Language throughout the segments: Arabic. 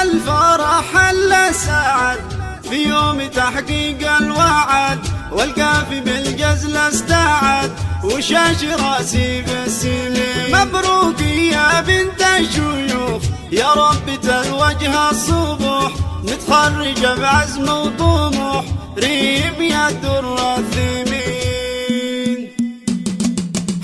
الفرح حل سعد في يوم تحقيق الوعد، والقافي بالجزل استعد وشاش راسي بالسليم. مبروك يا بنت الشيوخ يا رب تلوجها الصبح، متخرجة بعزم وطموح ريم يا الدر الثمين.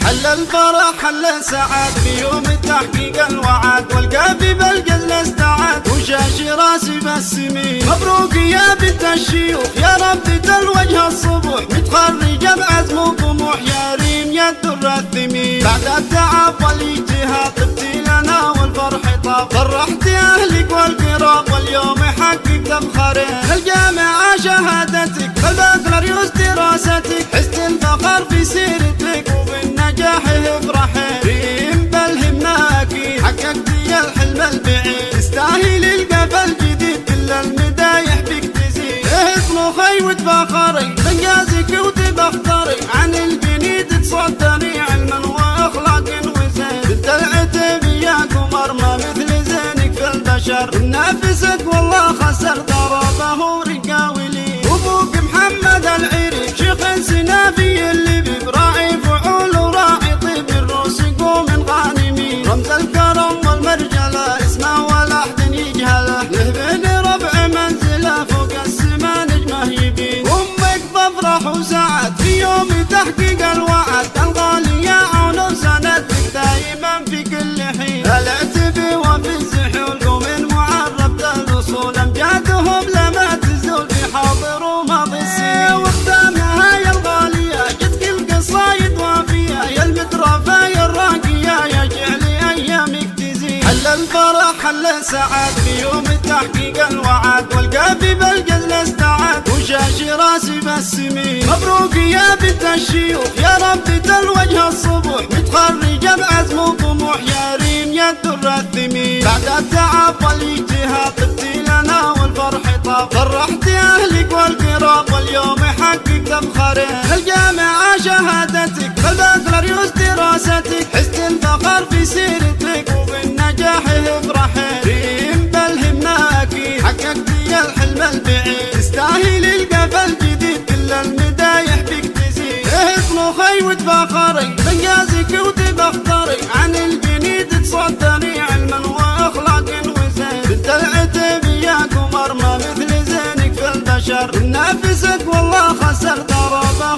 حل الفرح حل سعد في يوم تحقيق الوعد، والقافي بالجزل استعد وشاش راسي بالسمين. مبروك يا بنت الشيوخ يا رب تلوجها الصبح، متخرجة بعزم وطموح يا ريم يا الدر الثمين. بعد التعب والاجتهاد طبتي لنا والفرح طاب، فرحت اهلك والقراب واليوم حققت بخيرين. الجامعة شهادتك والبكالوريوس دراستك، حزت الفخر في سيرتك وبالنجاح افرحي. ريم بالهمة اكيد حققتي الحلم البعيد، تستاهل القفا الجديد كل المدايح بك تزيد. اطمخي وتفخري بانجازك وتبختري، عن الجنيد تصدري علما واخلاق وزين. بنت العتب يا قمر ما مثل زينك في البشر، نافسك والله خسر ضربه رقاوي لي. وابوك محمد العريف شيخ سنافي اللي براعي فعول وراعي طيب الرسق ومن غانمين. رمز الكرم والمرجله اسمه ولا احد يجهله، له بين ربع منزله فوق السما نجمه يبين. امك تفرح وسعد في يوم تحقيق الوعد، الغالية عون وسندك دايما في كل حين. العتب وفي الزحول قوم معربة الاصول، امجادهم لما تزول في حاضر وماضي السنين. واختامها يا الغالية جدك القصايد وافية، يا المترفة يا الراقية يا جعلي ايامك تزين. حل الفرح حل سعد في يوم تحقيق الوعد، والقافي بالجزل استعد وشاش راسي بالسمين. مبروك يا بنت الشيوخ يا رب تلوجها الصبح، متخرجة بعزم وطموح يا ريم يا الدر الثمين. بعد التعب والاجتهاد طبتي لنا والفرح طاب، فرحت اهلك والقراب واليوم حققت بخيرين. الجامعة شهادتك والبكالوريوس دراستك، حزت الفخر في سيرتك وبالنجاح افرحي. ريم بالهمة اكيد حققتي الحلم البعيد، تستاهل القفا الجديد كل المدايح بك تزيد. اطمخي وتفخري بانجازك وتبختري، عن الجنيد تصدري علما واخلاق وزين. بنت العتب يا قمر ما مثل زينك في البشر، نافسك والله خسر ضربه